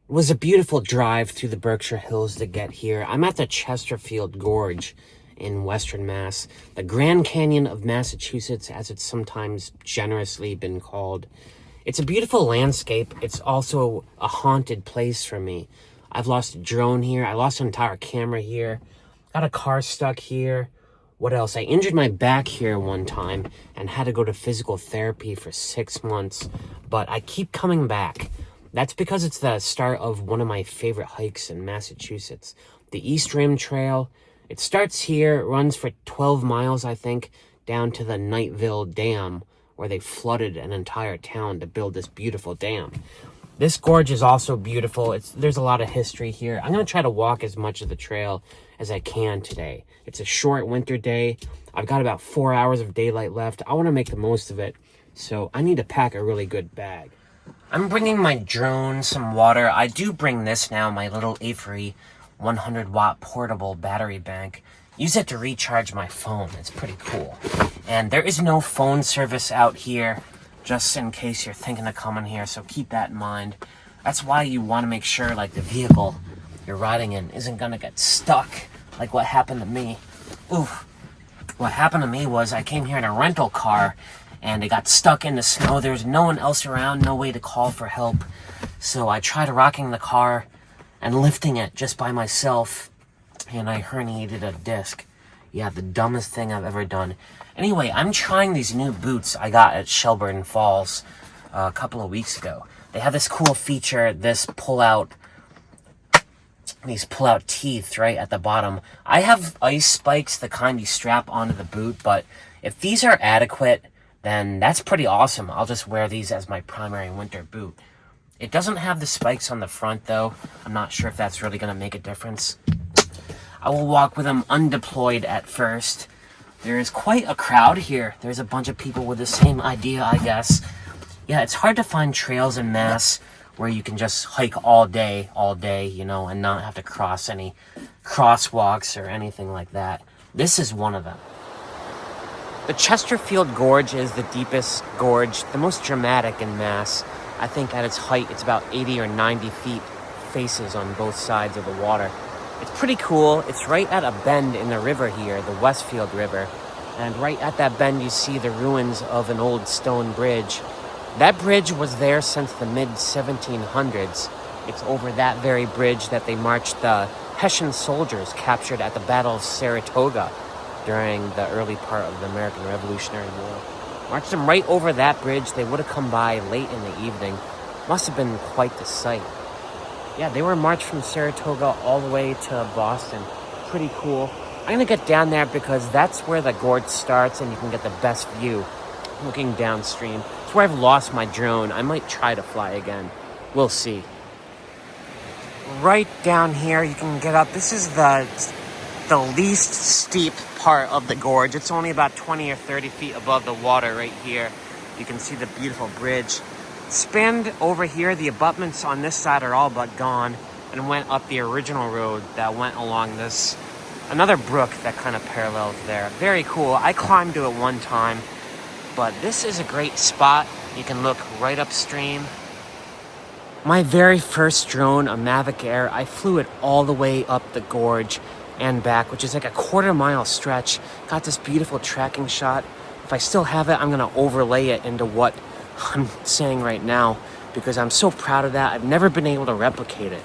It was a beautiful drive through the Berkshire Hills to get here. I'm at the Chesterfield Gorge in Western Mass, the Grand Canyon of Massachusetts, as it's sometimes generously been called. It's a beautiful landscape. It's also a haunted place for me. I've lost a drone here. I lost an entire camera here. Got a car stuck here. What else? I injured my back here one time and had to go to physical therapy for 6 months, but I keep coming back. That's because it's the start of one of my favorite hikes in Massachusetts, the East Rim Trail. It starts here, runs for 12 miles, I think, down to the Nightville Dam, where they flooded an entire town to build this beautiful dam. This gorge is also beautiful. There's a lot of history here. I'm going to try to walk as much of the trail as I can today. It's a short winter day. I've got about 4 hours of daylight left. I want to make the most of it, so I need to pack a really good bag. I'm bringing my drone, some water. I do bring this now, my little Avery 100-watt portable battery bank. Use it to recharge my phone. It's pretty cool. And there is no phone service out here, just in case you're thinking of coming here, so keep that in mind. That's why you want to make sure, like, the vehicle you're riding in isn't going to get stuck, like what happened to me. Oof. What happened to me was I came here in a rental car, and it got stuck in the snow. There was no one else around, no way to call for help. So I tried rocking the car and lifting it just by myself, and I herniated a disc. Yeah, the dumbest thing I've ever done. Anyway, I'm trying these new boots I got at Shelburne Falls a couple of weeks ago. They have this cool feature, these pull-out teeth right at the bottom. I have ice spikes, the kind you strap onto the boot, but if these are adequate, then that's pretty awesome. I'll just wear these as my primary winter boot. It doesn't have the spikes on the front, though. I'm not sure if that's really going to make a difference. I will walk with them undeployed at first. There is quite a crowd here. There's a bunch of people with the same idea, I guess. Yeah, it's hard to find trails in Mass where you can just hike all day, you know, and not have to cross any crosswalks or anything like that. This is one of them. The Chesterfield Gorge is the deepest gorge, the most dramatic in Mass. I think at its height, it's about 80 or 90 feet, faces on both sides of the water. It's pretty cool. It's right at a bend in the river here, the Westfield River. And right at that bend, you see the ruins of an old stone bridge. That bridge was there since the mid-1700s. It's over that very bridge that they marched the Hessian soldiers captured at the Battle of Saratoga during the early part of the American Revolutionary War. Marched them right over that bridge. They would have come by late in the evening. Must have been quite the sight. Yeah, they were marched from Saratoga all the way to Boston. Pretty cool. I'm going to get down there because that's where the gorge starts and you can get the best view looking downstream. It's where I've lost my drone. I might try to fly again. We'll see. Right down here, you can get up. This is the least steep part of the gorge. It's only about 20 or 30 feet above the water right here. You can see the beautiful bridge. Spanned over here, the abutments on this side are all but gone and went up the original road that went along this, another brook that kind of parallels there. Very cool. I climbed to it one time, but this is a great spot. You can look right upstream. My very first drone, a Mavic Air, I flew it all the way up the gorge and back, which is like a quarter-mile stretch. Got this beautiful tracking shot. If I still have it, I'm going to overlay it into what I'm saying right now because I'm so proud of that. I've never been able to replicate it.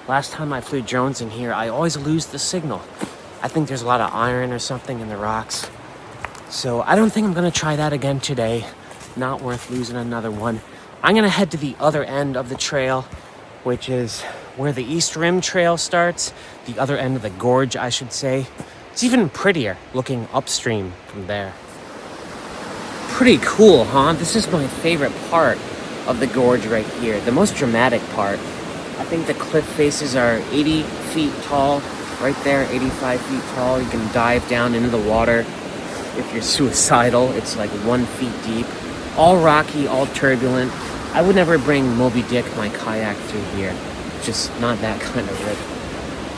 Last time I flew drones in here, I always lose the signal. I think there's a lot of iron or something in the rocks. So I don't think I'm going to try that again today. Not worth losing another one. I'm going to head to the other end of the trail, which is where the East Rim Trail starts. The other end of the gorge, I should say. It's even prettier looking upstream from there. Pretty cool, huh? This is my favorite part of the gorge right here. The most dramatic part. I think the cliff faces are 80 feet tall. Right there, 85 feet tall. You can dive down into the water if you're suicidal. It's like 1 feet deep. All rocky, all turbulent. I would never bring Moby Dick, my kayak, through here. Just not that kind of rip.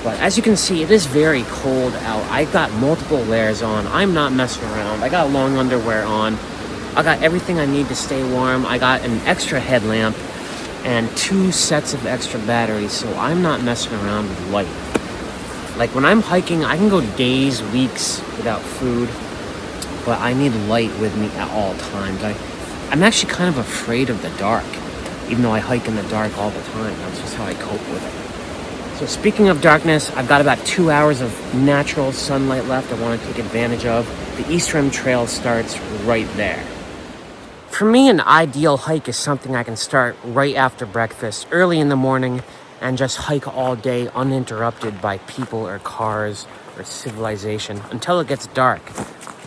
But as you can see, it is very cold out. I got multiple layers on. I'm not messing around. I got long underwear on. I got everything I need to stay warm. I got an extra headlamp. and 2 sets of extra batteries, so I'm not messing around with light. Like when I'm hiking, I can go days, weeks without food, but I need light with me at all times. I'm actually kind of afraid of the dark, even though I hike in the dark all the time. That's just how I cope with it. So speaking of darkness, I've got about 2 hours of natural sunlight left I want to take advantage of. The East Rim Trail starts right there. For me, an ideal hike is something I can start right after breakfast, early in the morning, and just hike all day uninterrupted by people or cars or civilization until it gets dark.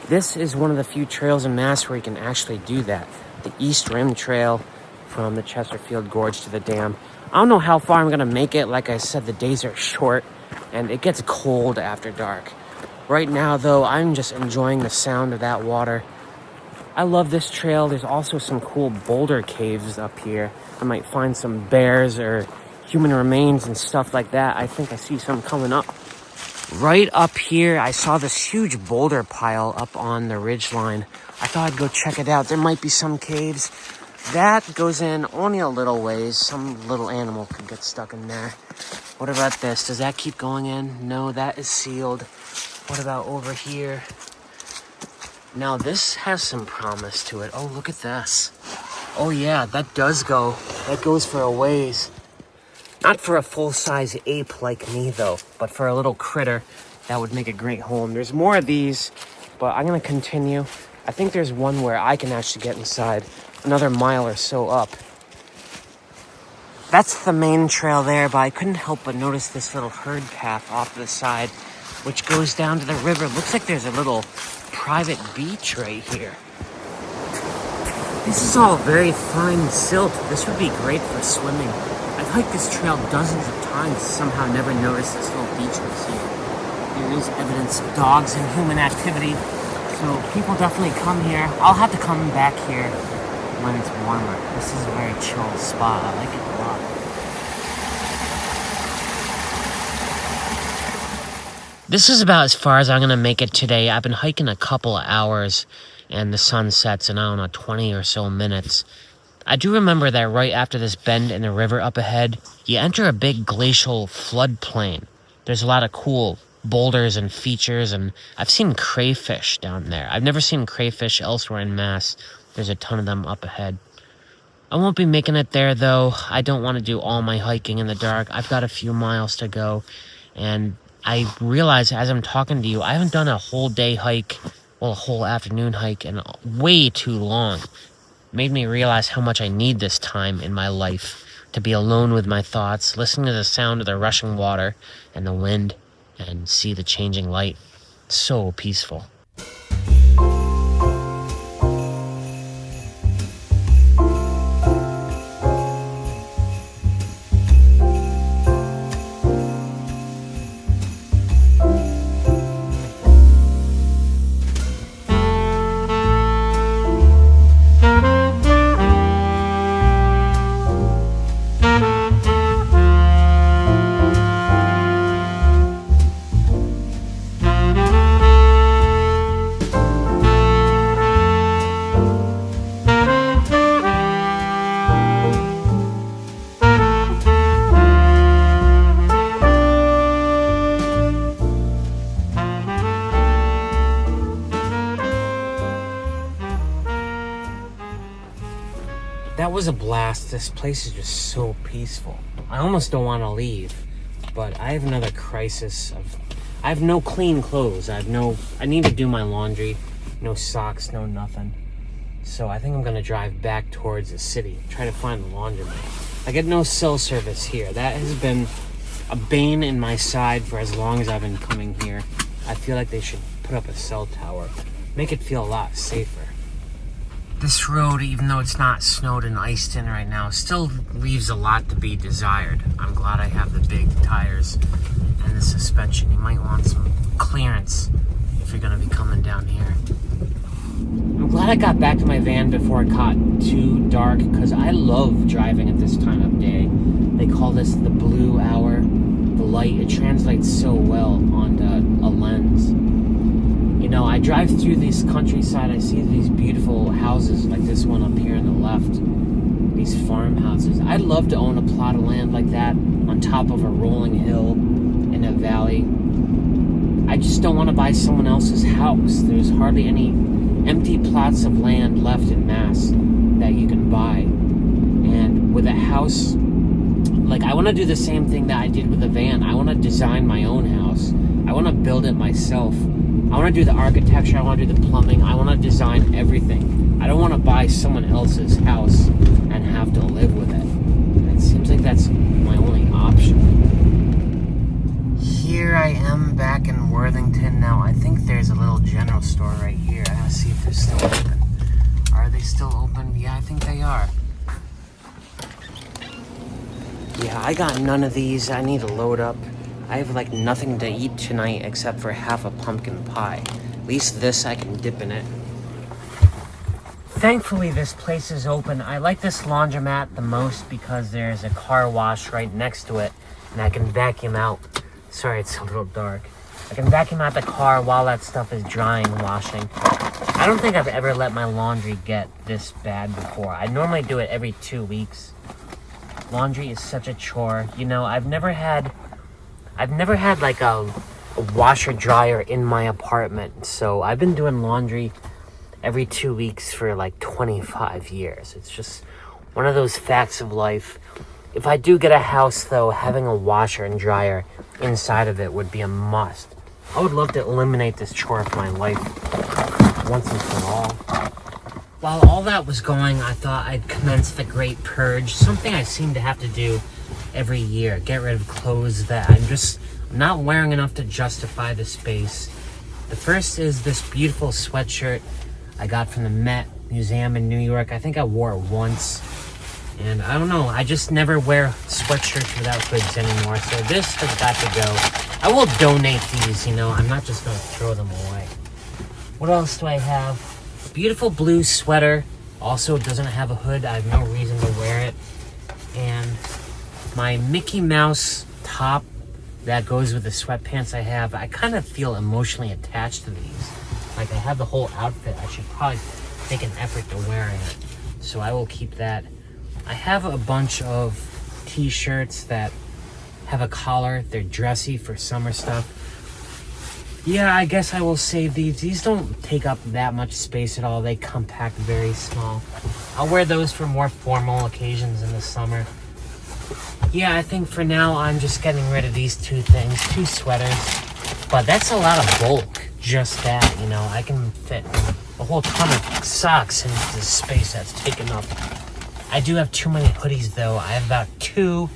This is one of the few trails in Mass where you can actually do that. The East Rim Trail from the Chesterfield Gorge to the dam. I don't know how far I'm going to make it. Like I said, the days are short and it gets cold after dark. Right now, though, I'm just enjoying the sound of that water. I love this trail. There's also some cool boulder caves up here. I might find some bears or human remains and stuff like that. I think I see some coming up. Right up here, I saw this huge boulder pile up on the ridgeline. I thought I'd go check it out. There might be some caves. That goes in only a little ways. Some little animal could get stuck in there. What about this? Does that keep going in? No, that is sealed. What about over here? Now this has some promise to it. Oh, look at this. Oh yeah, that does go. That goes for a ways. Not for a full-size ape like me, though, but for a little critter, that would make a great home. There's more of these, but I'm going to continue. I think there's one where I can actually get inside, another mile or so up. That's the main trail there, but I couldn't help but notice this little herd path off to the side, which goes down to the river. Looks like there's a little private beach right here. This is all very fine silt. This would be great for swimming. I've hiked this trail dozens of times, somehow never noticed this little beach was here. There is evidence of dogs and human activity, so people definitely come here. I'll have to come back here when it's warmer. This is a very chill spot. I like it a lot. This is about as far as I'm going to make it today. I've been hiking a couple of hours, and the sun sets in, I don't know, 20 or so minutes. I do remember that right after this bend in the river up ahead, you enter a big glacial floodplain. There's a lot of cool boulders and features, and I've seen crayfish down there. I've never seen crayfish elsewhere in Mass. There's a ton of them up ahead. I won't be making it there, though. I don't want to do all my hiking in the dark. I've got a few miles to go, and I realize as I'm talking to you, I haven't done a whole day hike, well, a whole afternoon hike in way too long. Made me realize how much I need this time in my life to be alone with my thoughts, listening to the sound of the rushing water and the wind, and see the changing light. So peaceful. That was a blast. This place is just so peaceful. I almost don't want to leave, but I have another crisis of... I have no clean clothes. I need to do my laundry. No socks, no nothing. So I think I'm going to drive back towards the city, try to find the laundromat. I get no cell service here. That has been a bane in my side for as long as I've been coming here. I feel like they should put up a cell tower. Make it feel a lot safer. This road, even though it's not snowed and iced in right now, still leaves a lot to be desired. I'm glad I have the big tires and the suspension. You might want some clearance if you're going to be coming down here. I'm glad I got back to my van before it got too dark, because I love driving at this time of day. They call this the blue hour. The light, it translates so well onto a lens. You know, I drive through this countryside, I see these beautiful houses like this one up here on the left. these farmhouses. I'd love to own a plot of land like that on top of a rolling hill in a valley. I just don't want to buy someone else's house. There's hardly any empty plots of land left in Mass that you can buy. And with a house, like, I want to do the same thing that I did with a van. I want to design my own house. I want to build it myself. I want to do the architecture. I want to do the plumbing. I want to design everything. I don't want to buy someone else's house and have to live with it. And it seems like that's my only option. Here I am back in Worthington now. I think there's a little general store right here. I gotta see if they're still open. Are they still open? Yeah, I think they are. Yeah, I got none of these. I need to load up. I have like nothing to eat tonight except for half a pumpkin pie. At least this I can dip in it. Thankfully this place is open. I like this laundromat the most because there's a car wash right next to it and I can vacuum out. Sorry, it's a little dark. I can vacuum out the car while that stuff is drying and washing. I don't think I've ever let my laundry get this bad before. I normally do it every 2 weeks. Laundry is such a chore. You know, I've never had like a washer dryer in my apartment. So I've been doing laundry every 2 weeks for like 25 years. It's just one of those facts of life. If I do get a house though, having a washer and dryer inside of it would be a must. I would love to eliminate this chore from my life once and for all. While all that was going, I thought I'd commence the Great Purge, something I seem to have to do every year. Get rid of clothes that I'm not wearing enough to justify the space. The first is this beautiful sweatshirt I got from the Met Museum in New York. I think I wore it once. And I don't know, I just never wear sweatshirts without hoods anymore. So this has got to go. I will donate these, you know. I'm not just going to throw them away. What else do I have? Beautiful blue sweater. Also doesn't have a hood. I have no reason to wear it. And my Mickey Mouse top that goes with the sweatpants I have. I kind of feel emotionally attached to these. Like I have the whole outfit. I should probably make an effort to wearing it. So I will keep that. I have a bunch of t-shirts that have a collar. They're dressy for summer stuff. Yeah, I guess I will save these. These don't take up that much space at all. They compact very small. I'll wear those for more formal occasions in the summer. Yeah, I think for now I'm just getting rid of these two things. 2 sweaters. But that's a lot of bulk. Just that, you know. I can fit a whole ton of socks into this space that's taken up. I do have too many hoodies though. I have about too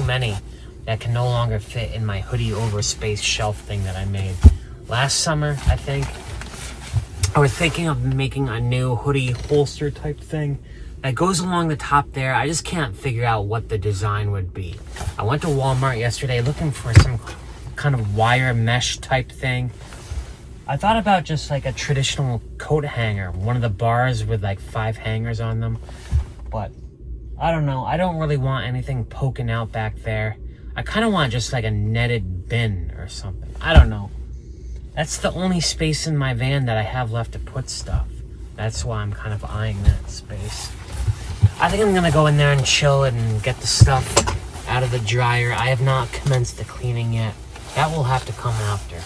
many that can no longer fit in my hoodie over space shelf thing that I made last summer, I think. I was thinking of making a new hoodie holster type thing that goes along the top there. I just can't figure out what the design would be. I went to Walmart yesterday looking for some kind of wire mesh type thing. I thought about just like a traditional coat hanger, one of the bars with like 5 hangers on them, but I don't know. I don't really want anything poking out back there. I kind of want just like a netted bin or something. I don't know. That's the only space in my van that I have left to put stuff. That's why I'm kind of eyeing that space. I think I'm going to go in there and chill and get the stuff out of the dryer. I have not commenced the cleaning yet. That will have to come after.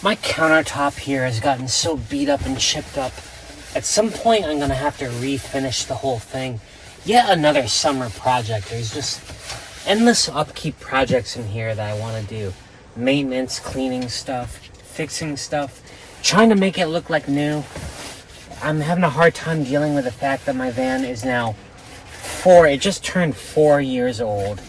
My countertop here has gotten so beat up and chipped up. At some point, I'm going to have to refinish the whole thing. Yet another summer project. There's just endless upkeep projects in here that I want to do. Maintenance, cleaning stuff, fixing stuff, trying to make it look like new. I'm having a hard time dealing with the fact that my van is now it just turned 4 years old.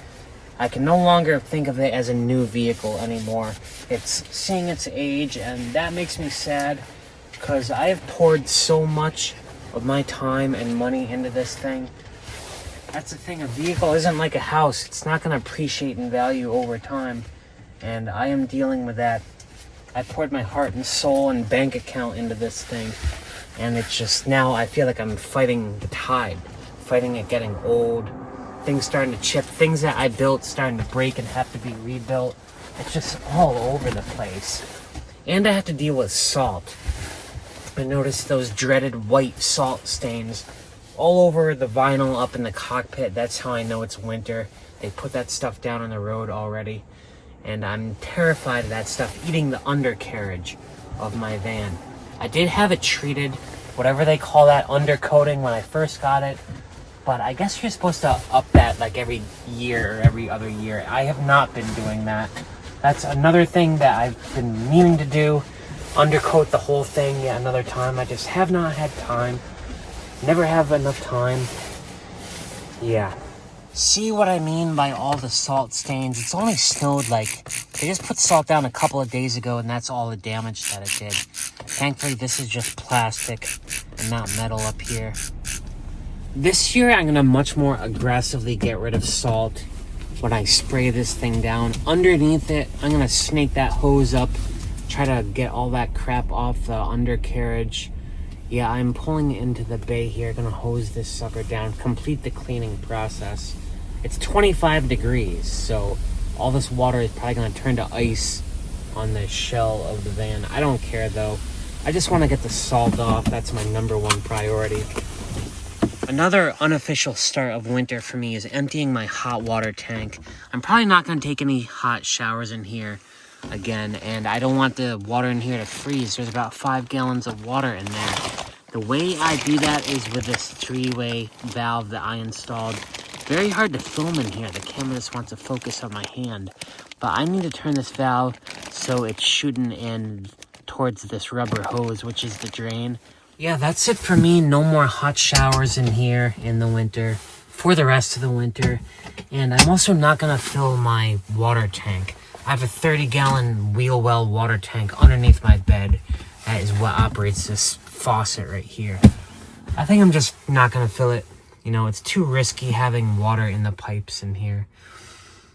I can no longer think of it as a new vehicle anymore. It's seeing its age, and that makes me sad. Because I have poured so much of my time and money into this thing. That's the thing, a vehicle isn't like a house. It's not going to appreciate in value over time. And I am dealing with that. I poured my heart and soul and bank account into this thing. And it's just now I feel like I'm fighting the tide. Fighting it getting old. Things starting to chip. Things that I built starting to break and have to be rebuilt. It's just all over the place. And I have to deal with salt. I noticed those dreaded white salt stains all over the vinyl up in the cockpit. That's how I know it's winter. They put that stuff down on the road already. And I'm terrified of that stuff eating the undercarriage of my van. I did have it treated, whatever they call that, undercoating, when I first got it. But I guess you're supposed to up that like every year or every other year. I have not been doing that. That's another thing that I've been meaning to do. Undercoat the whole thing yet another time. I just have not had time. Never have enough time. Yeah. See what I mean by all the salt stains? It's only snowed like... They just put salt down a couple of days ago and that's all the damage that it did. Thankfully, this is just plastic and not metal up here. This year, I'm going to much more aggressively get rid of salt when I spray this thing down. Underneath it, I'm going to snake that hose up, try to get all that crap off the undercarriage. Yeah, I'm pulling into the bay here, going to hose this sucker down, complete the cleaning process. It's 25 degrees, so all this water is probably going to turn to ice on the shell of the van. I don't care, though. I just want to get the salt off. That's my #1 priority. Another unofficial start of winter for me is emptying my hot water tank. I'm probably not going to take any hot showers in here again, and I don't want the water in here to freeze. There's about 5 gallons of water in there. The way I do that is with this 3-way valve that I installed. Very hard to film in here. The camera just wants to focus on my hand. But I need to turn this valve so it's shooting in towards this rubber hose, which is the drain. Yeah, that's it for me. No more hot showers in here in the winter for the rest of the winter. And I'm also not going to fill my water tank. I have a 30-gallon wheel well water tank underneath my bed. That is what operates this faucet right here. I think I'm just not going to fill it. You know, it's too risky having water in the pipes in here.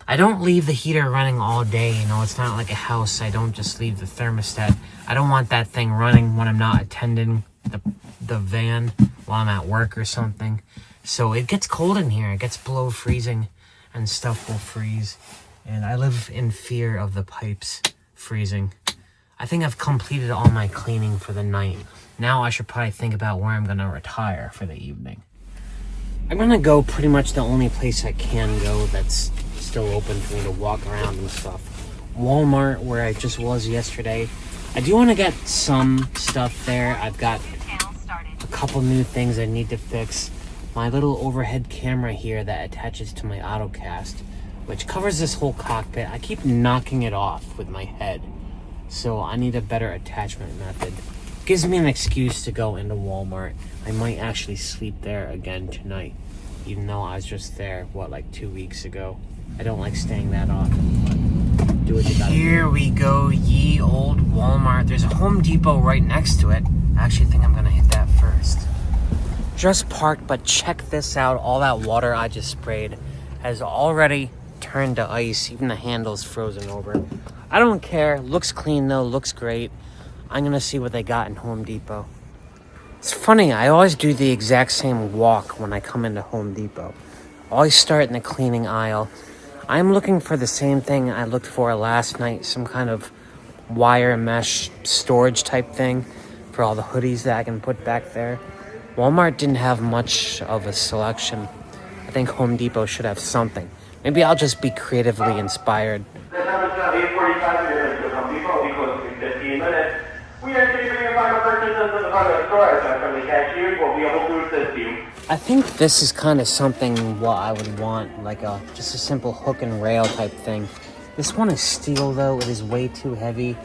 I don't leave the heater running all day, you know, it's not like a house. I don't just leave the thermostat. I don't want that thing running when I'm not attending the van while I'm at work or something. So it gets cold in here. It gets below freezing and stuff will freeze. And I live in fear of the pipes freezing. I think I've completed all my cleaning for the night. Now I should probably think about where I'm going to retire for the evening. I'm going to go pretty much the only place I can go that's still open for me to walk around and stuff. Walmart, where I just was yesterday. I do want to get some stuff there. I've got a couple new things I need to fix. My little overhead camera here that attaches to my AutoCast, which covers this whole cockpit. I keep knocking it off with my head. So I need a better attachment method. Gives me an excuse to go into Walmart. I might actually sleep there again tonight, even though I was just there, like 2 weeks ago. I don't like staying that often, but do what you gotta do. Here we go, ye old Walmart. There's a Home Depot right next to it. I actually think I'm gonna hit that first. Just parked, but check this out. All that water I just sprayed has already turned to ice. Even the handle's frozen over. I don't care. Looks clean though, looks great. I'm gonna see what they got in Home Depot. It's funny, I always do the exact same walk when I come into Home Depot. Always start in the cleaning aisle. I'm looking for the same thing I looked for last night, some kind of wire mesh storage type thing for all the hoodies that I can put back there. Walmart didn't have much of a selection. I think Home Depot should have something. Maybe I'll just be creatively inspired. The time is now 8:45 minutes to Home Depot. We close in 15 minutes. We are taking your final purchases in the front of the store. So from the cashiers, we'll be able to assist you. I think this is kind of something what I would want, like just a simple hook and rail type thing. This one is steel though. It is way too heavy.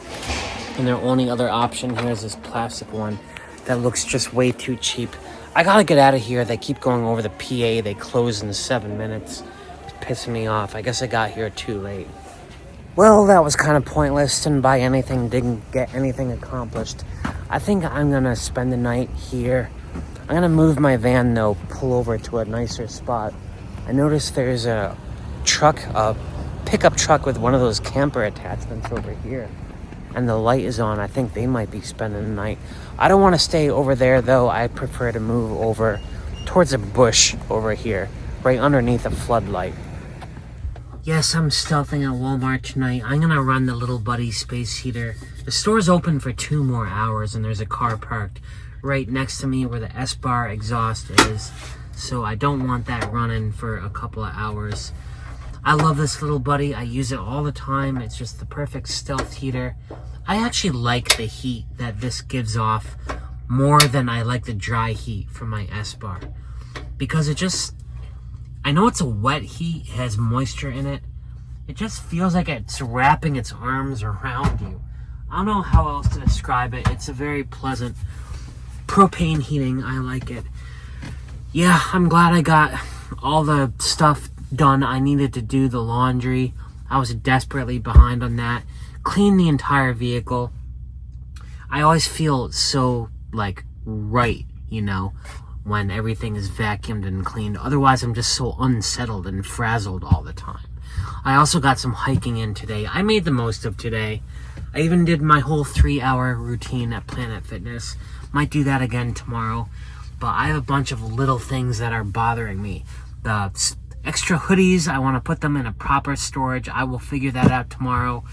And their only other option here is this plastic one that looks just way too cheap. I gotta get out of here. They keep going over the PA. They close in 7 minutes. It's pissing me off. I guess I got here too late. Well, that was kind of pointless. Didn't buy anything, didn't get anything accomplished. I think I'm gonna spend the night here. I'm gonna move my van though, pull over to a nicer spot. I noticed there's a pickup truck with one of those camper attachments over here. And the light is on. I think they might be spending the night. I don't want to stay over there though. I prefer to move over towards a bush over here, right underneath a floodlight. Yes, I'm stealthing at Walmart tonight. I'm gonna run the little buddy space heater. The store's open for 2 more hours and there's a car parked right next to me where the S-bar exhaust is. So I don't want that running for a couple of hours. I love this little buddy. I use it all the time. It's just the perfect stealth heater. I actually like the heat that this gives off more than I like the dry heat from my S-bar. Because it just, I know it's a wet heat, it has moisture in it. It just feels like it's wrapping its arms around you. I don't know how else to describe it. It's a very pleasant propane heating. I like it. Yeah, I'm glad I got all the stuff done. I needed to do the laundry. I was desperately behind on that. Clean the entire vehicle. I always feel so, like, right, you know, when everything is vacuumed and cleaned. Otherwise, I'm just so unsettled and frazzled all the time. I also got some hiking in today. I made the most of today. I even did my whole 3-hour routine at Planet Fitness. Might do that again tomorrow. But I have a bunch of little things that are bothering me. The extra hoodies, I want to put them in a proper storage. I will figure that out tomorrow.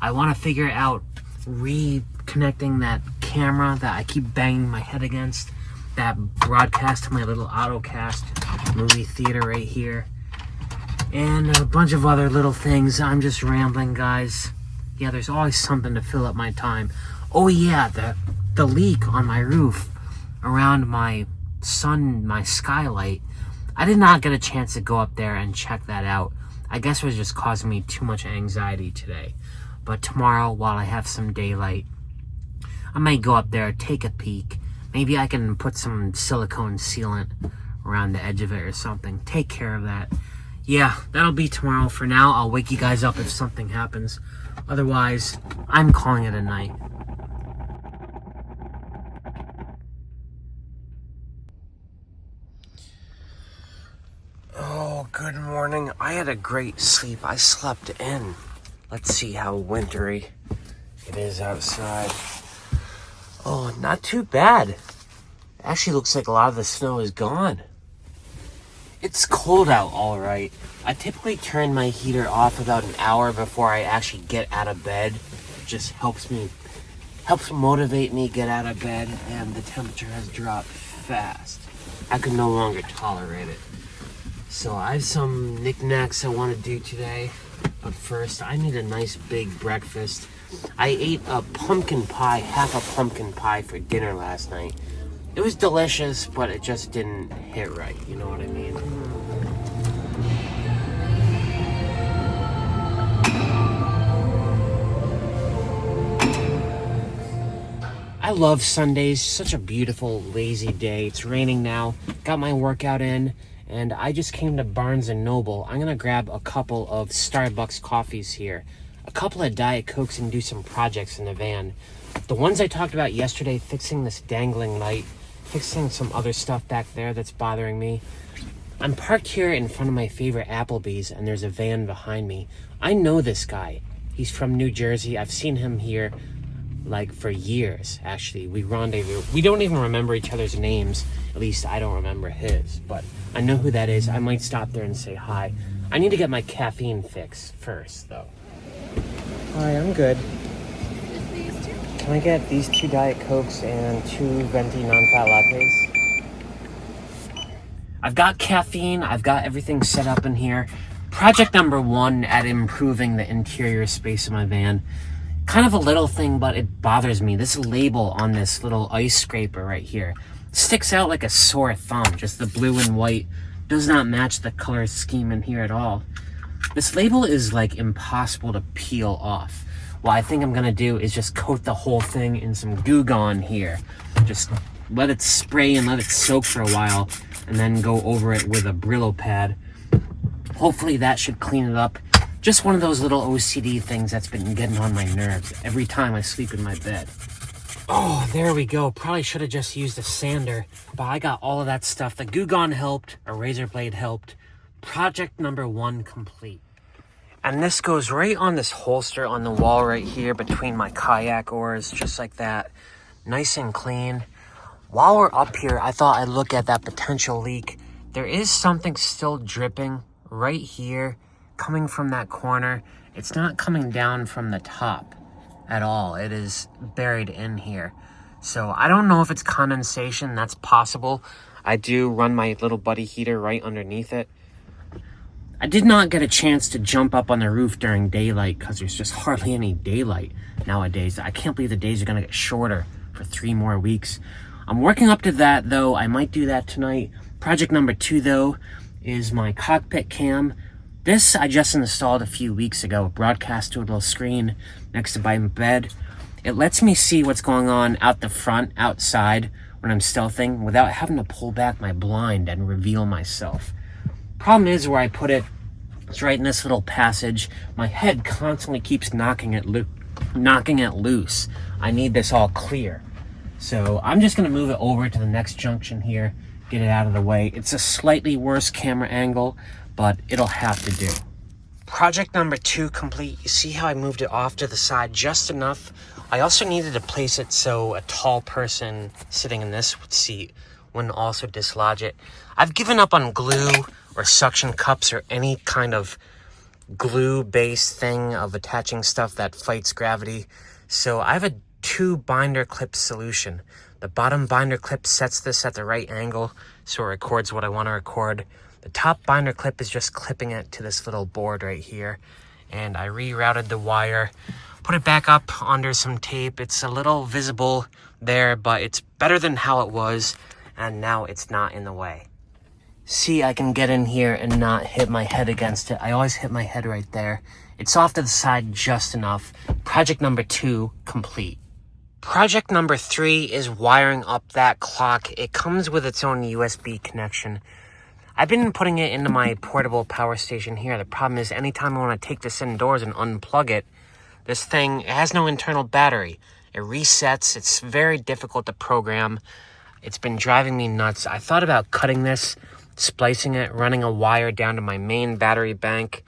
I want to figure out reconnecting that camera that I keep banging my head against. That broadcast to my little AutoCast movie theater right here. And a bunch of other little things. I'm just rambling, guys. Yeah, there's always something to fill up my time. Oh yeah, the leak on my roof around my skylight. I did not get a chance to go up there and check that out. I guess it was just causing me too much anxiety today. But tomorrow, while I have some daylight, I might go up there, take a peek. Maybe I can put some silicone sealant around the edge of it or something. Take care of that. Yeah, that'll be tomorrow. For now, I'll wake you guys up if something happens. Otherwise, I'm calling it a night. Oh, good morning. I had a great sleep. I slept in. Let's see how wintry it is outside. Oh, not too bad. It actually looks like a lot of the snow is gone. It's cold out, all right. I typically turn my heater off about an hour before I actually get out of bed. It just helps motivate me get out of bed, and the temperature has dropped fast. I can no longer tolerate it. So I have some knickknacks I want to do today. But first, I need a nice big breakfast. I ate a pumpkin pie, half a pumpkin pie for dinner last night. It was delicious, but it just didn't hit right, you know what I mean? I love Sundays, such a beautiful, lazy day. It's raining now, got my workout in, and I just came to Barnes & Noble. I'm gonna grab a couple of Starbucks coffees here, a couple of Diet Cokes, and do some projects in the van. The ones I talked about yesterday, fixing this dangling light, fixing some other stuff back there that's bothering me. I'm parked here in front of my favorite Applebee's, and there's a van behind me. I know this guy. He's from New Jersey. I've seen him here like for years, actually. We rendezvous. We don't even remember each other's names. At least I don't remember his, but I know who that is. I might stop there and say hi. I need to get my caffeine fix first, though. Hi, I'm good. Can I get these 2 Diet Cokes and 2 venti non-fat lattes? I've got caffeine. I've got everything set up in here. Project number 1 at improving the interior space of my van. Kind of a little thing, but it bothers me. This label on this little ice scraper right here sticks out like a sore thumb. Just the blue and white does not match the color scheme in here at all. This label is like impossible to peel off. What I think I'm gonna do is just coat the whole thing in some Goo Gone here. Just let it spray and let it soak for a while, and then go over it with a Brillo pad. Hopefully that should clean it up. Just one of those little OCD things that's been getting on my nerves every time I sleep in my bed. Oh, there we go. Probably should have just used a sander, but I got all of that stuff. The Goo Gone helped, a razor blade helped. Project number 1 complete. And this goes right on this holster on the wall right here between my kayak oars, just like that. Nice and clean. While we're up here, I thought I'd look at that potential leak. There is something still dripping right here, coming from that corner. It's not coming down from the top at all. It is buried in here. So I don't know if it's condensation. That's possible. I do run my little buddy heater right underneath it. I did not get a chance to jump up on the roof during daylight because there's just hardly any daylight nowadays. I can't believe the days are going to get shorter for 3 more weeks. I'm working up to that, though. I might do that tonight. Project number 2, though, is my cockpit cam. This I just installed a few weeks ago, broadcast to a little screen next to my bed. It lets me see what's going on out the front, outside, when I'm stealthing, without having to pull back my blind and reveal myself. Problem is, where I put it, it's right in this little passage. My head constantly keeps knocking it loose. I need this all clear. So I'm just going to move it over to the next junction here, get it out of the way. It's a slightly worse camera angle, but it'll have to do. Project number 2 complete. You see how I moved it off to the side just enough? I also needed to place it so a tall person sitting in this seat wouldn't also dislodge it. I've given up on glue or suction cups or any kind of glue-based thing of attaching stuff that fights gravity. So I have a 2 binder clip solution. The bottom binder clip sets this at the right angle so it records what I want to record. The top binder clip is just clipping it to this little board right here. And I rerouted the wire, put it back up under some tape. It's a little visible there, but it's better than how it was, and now it's not in the way. See, I can get in here and not hit my head against it. I always hit my head right there. It's off to the side just enough. Project number 2 complete. Project number 3 is wiring up that clock. It comes with its own USB connection. I've been putting it into my portable power station here. The problem is anytime I want to take this indoors and unplug it, this thing, it has no internal battery. It resets. It's very difficult to program. It's been driving me nuts. I thought about cutting this, splicing it, running a wire down to my main battery bank,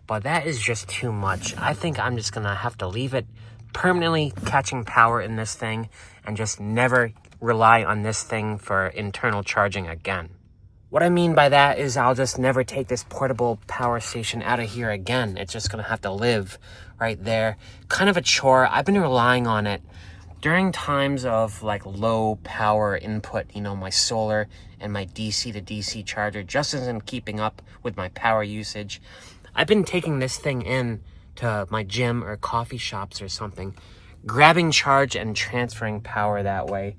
but that is just too much. I think I'm just gonna have to leave it permanently catching power in this thing and just never rely on this thing for internal charging again. What I mean by that is I'll just never take this portable power station out of here again. It's just gonna have to live right there. Kind of a chore. I've been relying on it during times of like low power input, you know, my solar and my DC to DC charger just isn't keeping up with my power usage. I've been taking this thing in to my gym or coffee shops or something, grabbing charge and transferring power that way.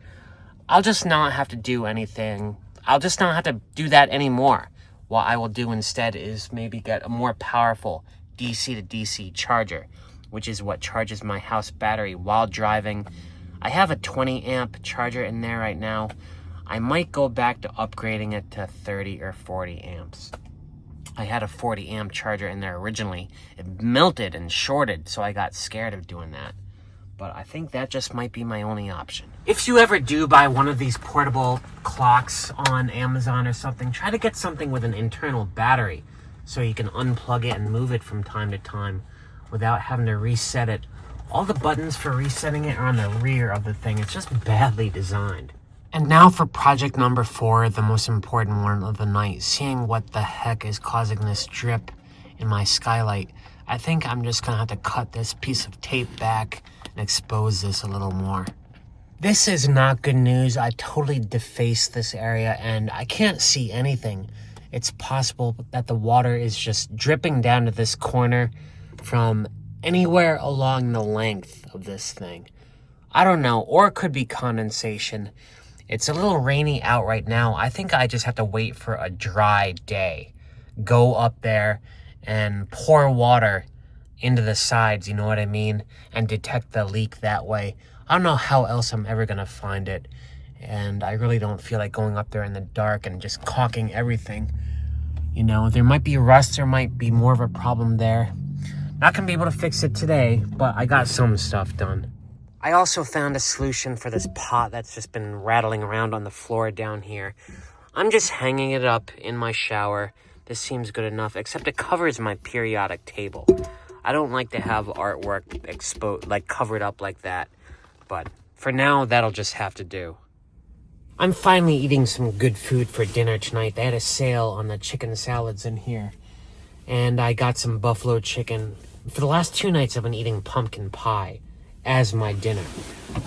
I'll just not have to do anything. I'll just not have to do that anymore. What I will do instead is maybe get a more powerful DC to DC charger, which is what charges my house battery while driving. I have a 20 amp charger in there right now. I might go back to upgrading it to 30 or 40 amps. I had a 40 amp charger in there originally. It melted and shorted, so I got scared of doing that. But I think that just might be my only option. If you ever do buy one of these portable clocks on Amazon or something, try to get something with an internal battery so you can unplug it and move it from time to time without having to reset it. All the buttons for resetting it are on the rear of the thing. It's just badly designed. And now for project number 4, the most important one of the night, seeing what the heck is causing this drip in my skylight. I think I'm just gonna have to cut this piece of tape back and expose this a little more. This is not good news. I totally defaced this area and I can't see anything. It's possible that the water is just dripping down to this corner from anywhere along the length of this thing. I don't know, or it could be condensation. It's a little rainy out right now. I think I just have to wait for a dry day. Go up there and pour water into the sides, you know what I mean? And detect the leak that way. I don't know how else I'm ever gonna find it. And I really don't feel like going up there in the dark and just caulking everything. You know, there might be rust, there might be more of a problem there. Not gonna be able to fix it today, but I got some stuff done. I also found a solution for this pot that's just been rattling around on the floor down here. I'm just hanging it up in my shower. This seems good enough, except it covers my periodic table. I don't like to have artwork exposed, like covered up like that. But for now, that'll just have to do. I'm finally eating some good food for dinner tonight. They had a sale on the chicken salads in here. And I got some buffalo chicken. For the last 2 nights, I've been eating pumpkin pie. as my dinner.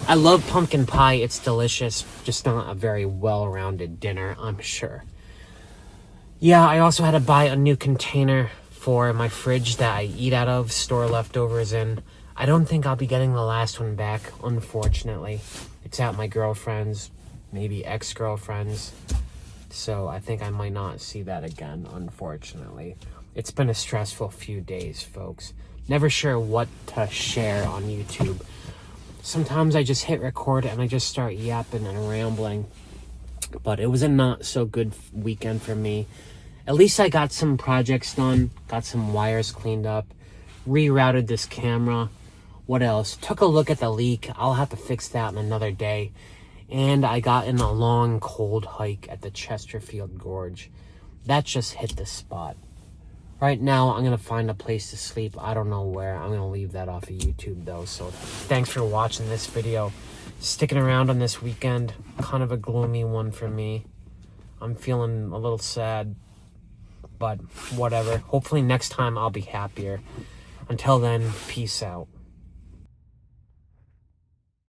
I love pumpkin pie. It's delicious. Just not a very well-rounded dinner, I'm sure. Yeah, I also had to buy a new container for my fridge that I eat out of, store leftovers in. I don't think I'll be getting the last one back, unfortunately. It's at my girlfriend's, maybe ex-girlfriend's. So I think I might not see that again, unfortunately. It's been a stressful few days, folks. Never sure what to share on YouTube. Sometimes I just hit record and I just start yapping and rambling. But it was a not so good weekend for me. At least I got some projects done, got some wires cleaned up, rerouted this camera. What else? Took a look at the leak. I'll have to fix that in another day. And I got in a long, cold hike at the Chesterfield Gorge. That just hit the spot. Right now, I'm going to find a place to sleep. I don't know where. I'm going to leave that off of YouTube, though. So thanks for watching this video. Sticking around on this weekend. Kind of a gloomy one for me. I'm feeling a little sad. But whatever. Hopefully next time I'll be happier. Until then, peace out.